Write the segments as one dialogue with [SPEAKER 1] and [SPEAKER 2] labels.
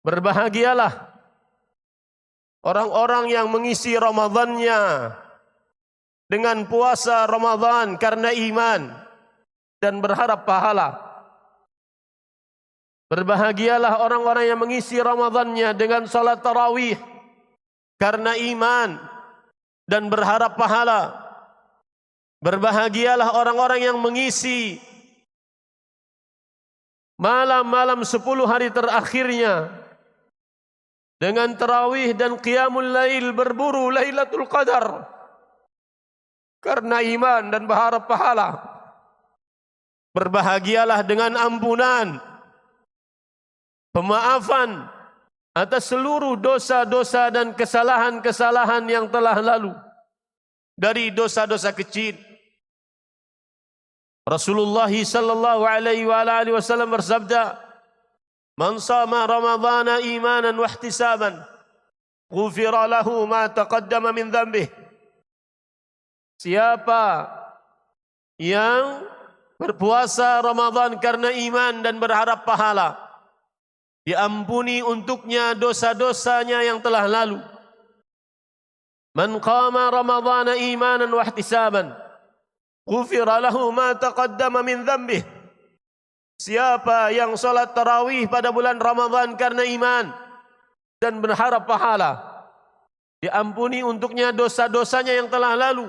[SPEAKER 1] Berbahagialah orang-orang yang mengisi Ramadannya dengan puasa Ramadan karena iman dan berharap pahala. Berbahagialah orang-orang yang mengisi Ramadannya dengan salat tarawih karena iman dan berharap pahala. Berbahagialah orang-orang yang mengisi malam-malam 10 hari terakhirnya dengan tarawih dan qiyamul lail berburu Lailatul Qadar karena iman dan berharap pahala. Berbahagialah dengan ampunan, pemaafan atas seluruh dosa-dosa dan kesalahan-kesalahan yang telah lalu dari dosa-dosa kecil. Rasulullah sallallahu alaihi wasallam bersabda, "Man shama Ramadhana imanan wa ihtisaban, ghufira lahu ma taqaddama min dhanbihi." Siapa yang berpuasa Ramadan karena iman dan berharap pahala, diampuni untuknya dosa-dosanya yang telah lalu. Man qama Ramadhana imanan wa ihtisaban, ghufira lahu ma taqaddama min dhanbihi. Siapa yang salat tarawih pada bulan Ramadan karena iman dan berharap pahala, diampuni untuknya dosa-dosanya yang telah lalu.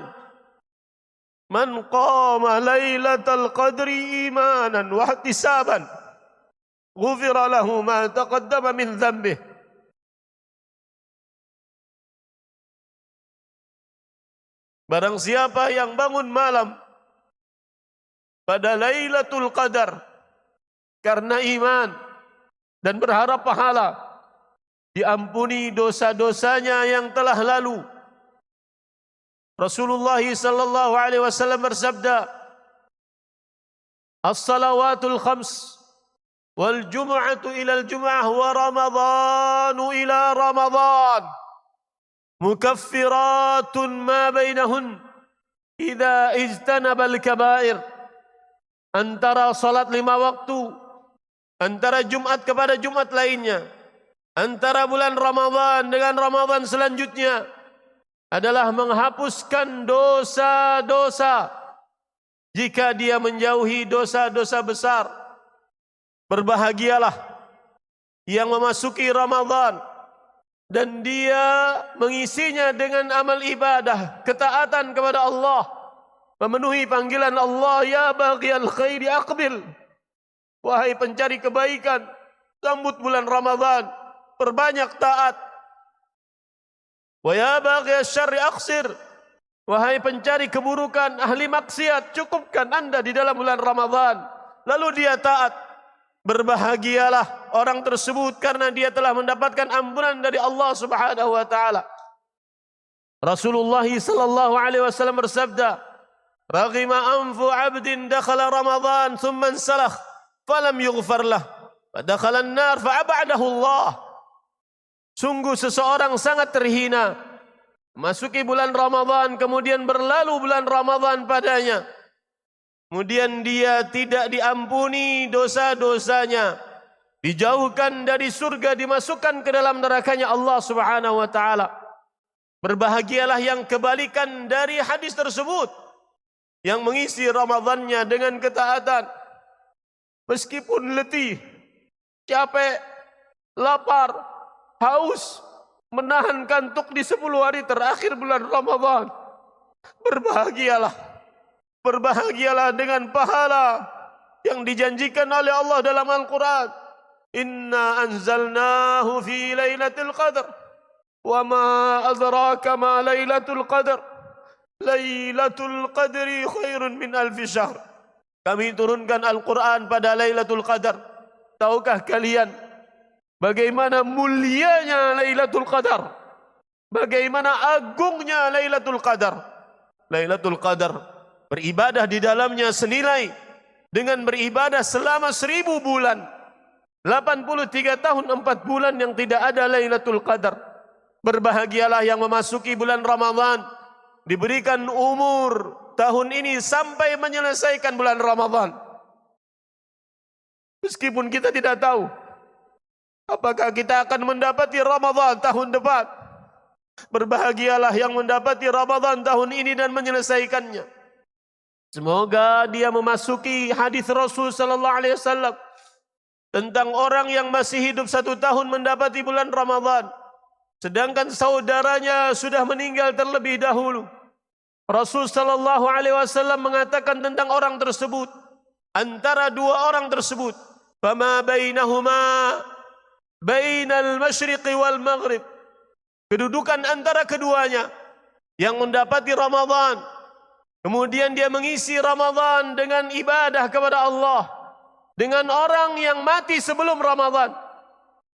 [SPEAKER 1] Man qama lailatal qadri imanan wa ihtisaban, ghufira lahu ma taqaddama min dhanbihi. Barang siapa yang bangun malam pada Lailatul Qadar karena iman dan berharap pahala, diampuni dosa-dosanya yang telah lalu. Rasulullah sallallahu alaihi wasallam bersabda, "As-salawatul khams wal jum'atu ila al-jum'ah wa ramadhanu ila ramadhan mukaffiratun ma bainahun idza ijtanaba al-kaba'ir." Antara salat 5 waktu, antara Jumat kepada Jumat lainnya, antara bulan Ramadan dengan Ramadan selanjutnya adalah menghapuskan dosa-dosa jika dia menjauhi dosa-dosa besar. Berbahagialah yang memasuki Ramadan dan dia mengisinya dengan amal ibadah, ketaatan kepada Allah, memenuhi panggilan Allah, ya baghiyal khairi aqbil. Wahai pencari kebaikan, sambut bulan Ramadan, perbanyak taat. Wa ya baghiyasy syarri aqsir. Wahai pencari keburukan, ahli maksiat, cukupkan Anda di dalam bulan Ramadan. Lalu dia taat. Berbahagialah orang tersebut karena dia telah mendapatkan ampunan dari Allah Subhanahu wa taala. Rasulullah sallallahu alaihi wasallam bersabda, "Raghima anfu 'abdin dakhala Ramadan thumma insalakh falam yughfar lah, wa dakhala an-nar fa ab'adahu Allah." Sungguh seseorang sangat terhina masuki bulan Ramadan, kemudian berlalu bulan Ramadan padanya, kemudian dia tidak diampuni dosa-dosanya, dijauhkan dari surga, dimasukkan ke dalam nerakanya Allah Subhanahu wa taala. Berbahagialah yang kebalikan dari hadis tersebut, yang mengisi Ramadannya dengan ketaatan, meskipun letih, capek, lapar, haus, menahan kantuk di 10 hari terakhir bulan Ramadan. Berbahagialah. Berbahagialah dengan pahala yang dijanjikan oleh Allah dalam Al-Quran. Inna anzalnahu fi lailatul qadr. Wa ma adraka ma lailatul qadr. Lailatul qadri khairun min alfi syahr. Kami turunkan Al-Quran pada Lailatul Qadar. Tahukah kalian bagaimana mulianya Lailatul Qadar? Bagaimana agungnya Lailatul Qadar? Lailatul Qadar beribadah di dalamnya senilai dengan beribadah selama 1000 bulan. 83 tahun 4 bulan yang tidak ada Lailatul Qadar. Berbahagialah yang memasuki bulan Ramadan, diberikan umur tahun ini sampai menyelesaikan bulan Ramadan. Meskipun kita tidak tahu Apakah kita akan mendapati Ramadan tahun depan? Berbahagialah yang mendapati Ramadan tahun ini dan menyelesaikannya. Semoga dia memasuki hadis Rasul sallallahu alaihi wasallam tentang orang yang masih hidup 1 tahun mendapati bulan Ramadan, sedangkan saudaranya sudah meninggal terlebih dahulu. Rasul sallallahu alaihi wasallam mengatakan tentang orang tersebut, antara 2 orang tersebut, fama bainahuma bainal masyriqi wal maghrib, kedudukan antara keduanya yang mendapati Ramadan, kemudian dia mengisi Ramadan dengan ibadah kepada Allah, dengan orang yang mati sebelum Ramadan,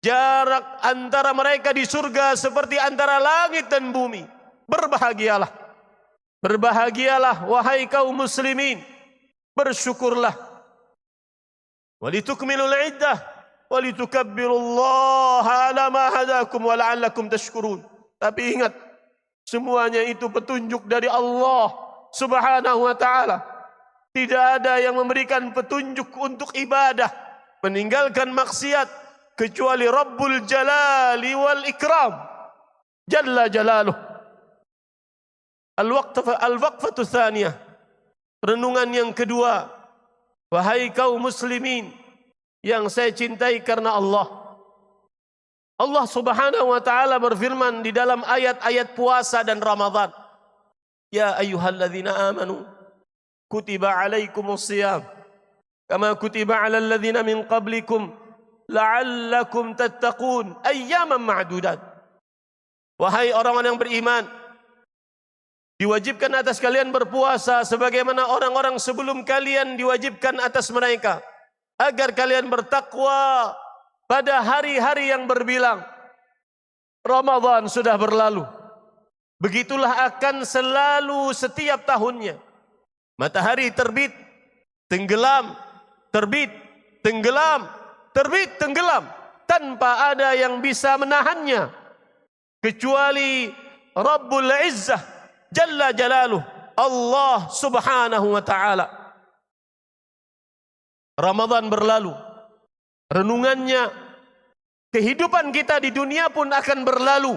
[SPEAKER 1] jarak antara mereka di surga seperti antara langit dan bumi. Berbahagialah, berbahagialah wahai kaum muslimin, bersyukurlah. Walitukmilul iddah walitukabbirullaha ala ma hadakum wa la'allakum tashkurun. Tapi ingat, semuanya itu petunjuk dari Allah Subhanahu wa ta'ala. Tidak ada yang memberikan petunjuk untuk ibadah, meninggalkan maksiat, kecuali Rabbul Jalali wal Ikram, Jalla Jalaluh. Al-waqfatu tsaniyah, renungan yang kedua. Wahai kaum muslimin yang saya cintai karena Allah. Allah Subhanahu wa ta'ala berfirman di dalam ayat-ayat puasa dan Ramadan. Ya ayyuhalladzina amanu kutiba alaikumus shiyam kama kutiba alal ladzina min qablikum la'allakum tattaqun ayyaman ma'dudat. Wahai orang-orang yang beriman, diwajibkan atas kalian berpuasa sebagaimana orang-orang sebelum kalian diwajibkan atas mereka, agar kalian bertakwa pada hari-hari yang berbilang. Ramadan sudah berlalu. Begitulah akan selalu setiap tahunnya. Matahari terbit, tenggelam, terbit, tenggelam, terbit, tenggelam, tanpa ada yang bisa menahannya kecuali Rabbul Izzah Jalla Jalaluh, Allah Subhanahu wa ta'ala. Ramadan berlalu, renungannya, kehidupan kita di dunia pun akan berlalu.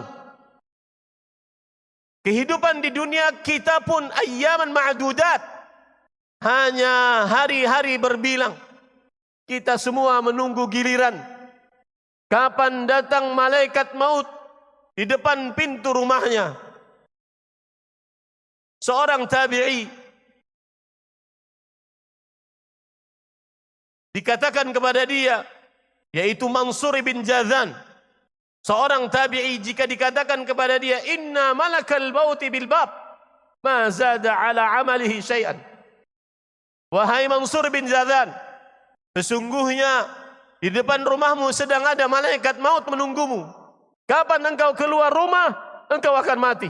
[SPEAKER 1] Kehidupan di dunia kita pun ayyaman ma'dudat, hanya hari-hari berbilang. Kita semua menunggu giliran, kapan datang malaikat maut di depan pintu rumahnya. Seorang tabi'i dikatakan kepada dia, yaitu Mansur bin Jazan, seorang tabi'i, jika dikatakan kepada dia, inna malakal mauti bil bab ma zada ala amalihi syai'an. Wahai Mansur bin Jazan, sesungguhnya di depan rumahmu sedang ada malaikat maut menunggumu. Kapan engkau keluar rumah, engkau akan mati.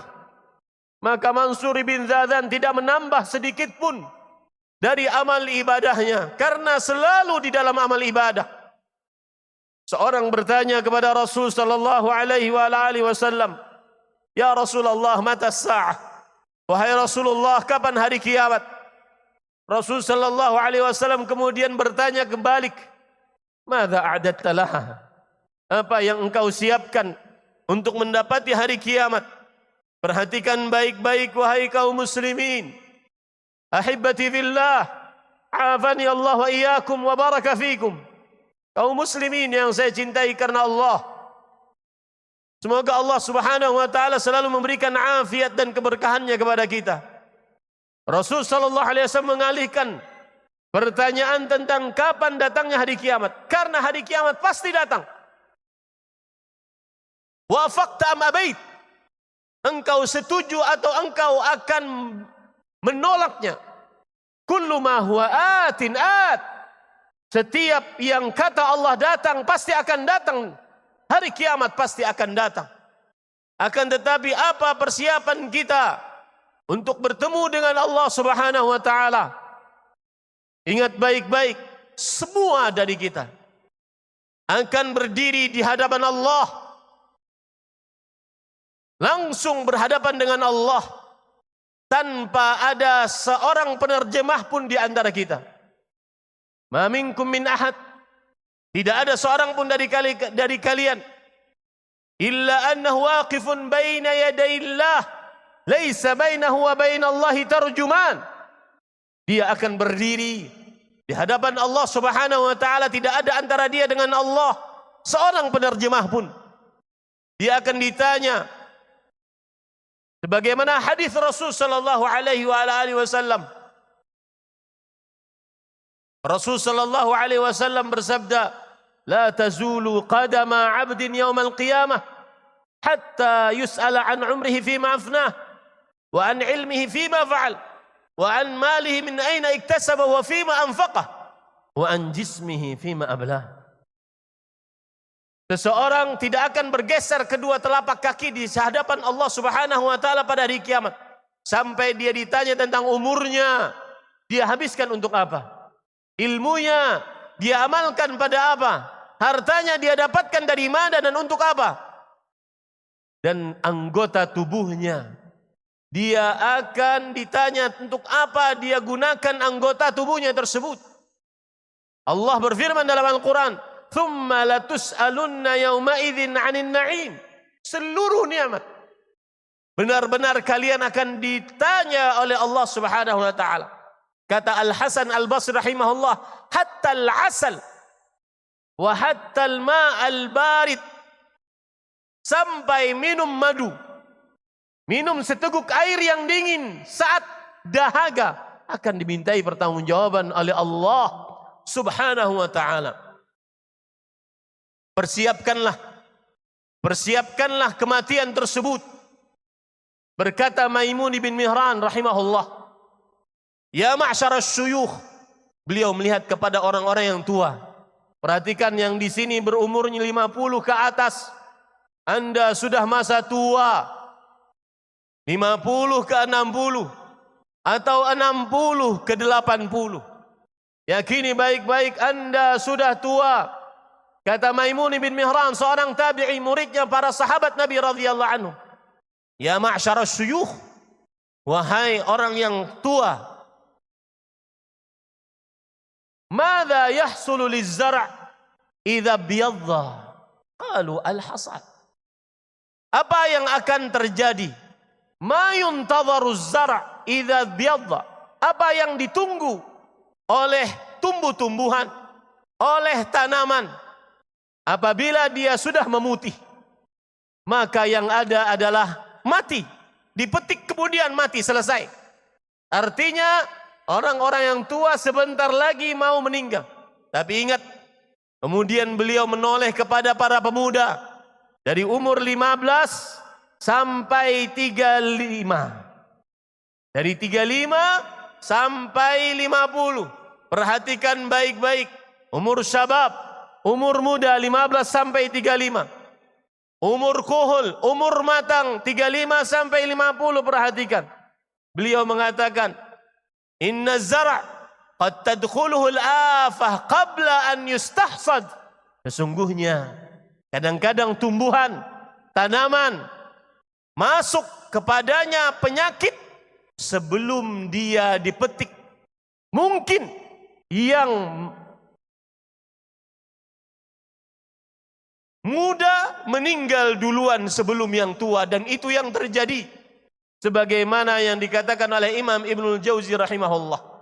[SPEAKER 1] Maka Mansur bin Jazan tidak menambah sedikit pun dari amal ibadahnya, karena selalu di dalam amal ibadah. Seorang bertanya kepada Rasul sallallahu alaihi wasallam, "Ya Rasulullah, mata as-sa'ah?" Wahai Rasulullah, kapan hari kiamat? Rasul sallallahu alaihi wasallam kemudian bertanya kembali, "Madza a'dadta laha?" Apa yang engkau siapkan untuk mendapati hari kiamat? Perhatikan baik-baik wahai kaum muslimin. Ahibbati fillah, afani Allah wa iyyakum wa baraka fikum. Kaum muslimin yang saya cintai karena Allah, semoga Allah Subhanahu wa ta'ala selalu memberikan afiat dan keberkahannya kepada kita. Rasul sallallahu alaihi wasallam mengalihkan pertanyaan tentang kapan datangnya hari kiamat, karena hari kiamat pasti datang. Wafaqta am abait, engkau setuju atau engkau akan menolaknya. Kullu ma huwa atin at, setiap yang kata Allah datang pasti akan datang. Hari kiamat pasti akan datang. Akan tetapi apa persiapan kita untuk bertemu dengan Allah Subhanahu wa ta'ala? Ingat baik-baik, semua dari kita akan berdiri di hadapan Allah, langsung berhadapan dengan Allah, tanpa ada seorang penerjemah pun di antara kita. Ma minkum min ahad Tidak ada seorang pun dari kalian illa annahu waqifun baina yadayillah laisa bainahu wa bainallahi tarjuman. Dia akan berdiri di hadapan Allah Subhanahu wa taala, tidak ada antara dia dengan Allah seorang penerjemah pun. Dia akan ditanya sebagaimana hadis Rasul sallallahu alaihi wasallam. Rasul sallallahu alaihi wasallam bersabda, لا تزول قدم عبد يوم القيامة حتى يسأل عن عمره فيما أفناه وعن علمه فيما فعل وعن ماله من أين اكتسبه وفيما أنفقه وعن جسمه فيما أبلاه. Seseorang tidak akan bergeser kedua telapak kaki di hadapan Allah Subhanahu wa taala pada hari kiamat sampai dia ditanya tentang umurnya, dia habiskan untuk apa? Ilmunya dia amalkan pada apa? Hartanya dia dapatkan dari mana dan untuk apa? Dan anggota tubuhnya, dia akan ditanya untuk apa dia gunakan anggota tubuhnya tersebut. Allah berfirman dalam Al-Quran, "Thumma latus'alunna yawma idzin 'anil na'im." Seluruh nikmat benar-benar kalian akan ditanya oleh Allah Subhanahu wa taala. Kata Al-Hasan Al-Basri rahimahullah, hatta al-asal wa hatta al-ma' al-barid, sampai minum madu, minum seteguk air yang dingin saat dahaga akan dimintai pertanggungjawaban oleh Allah Subhanahu wa taala. Persiapkanlah kematian tersebut. Berkata Maimun bin Mihran rahimahullah, ya ma'syarasy syuyukh, beliau melihat kepada orang-orang yang tua. Perhatikan yang di sini berumurnya 50 ke atas. Anda sudah masa tua. 50 ke 60 atau 60 ke 80. Yakini baik-baik Anda sudah tua. Kata Maimun bin Mihran, seorang tabi'i, muridnya para sahabat Nabi radhiyallahu anhu. Ya ma'syarasy syuyukh, wahai orang yang tua. Madza yahsulu liz-zar' idza biyadda? Qalu al-hasad. Apa yang akan terjadi? Ma yuntadharu az-zar' idza biyadda? Apa yang ditunggu oleh tumbuh-tumbuhan, oleh tanaman apabila dia sudah memutih? Maka yang ada adalah mati. Dipetik kemudian mati, selesai. Artinya orang-orang yang tua sebentar lagi mau meninggal. Tapi ingat, kemudian beliau menoleh kepada para pemuda dari umur 15 sampai 35. Dari 35 sampai 50. Perhatikan baik-baik. Umur syabab, umur muda 15 sampai 35. Umur kuhul, umur matang 35 sampai 50. Perhatikan. Beliau mengatakan, inna zar' qad tadkhuluhu al-afah qabla an yustahsad. Sesungguhnya kadang-kadang tumbuhan, tanaman masuk kepadanya penyakit sebelum dia dipetik. Mungkin yang muda meninggal duluan sebelum yang tua, dan itu yang terjadi sebagaimana yang dikatakan oleh Imam Ibnul Jauzi rahimahullah.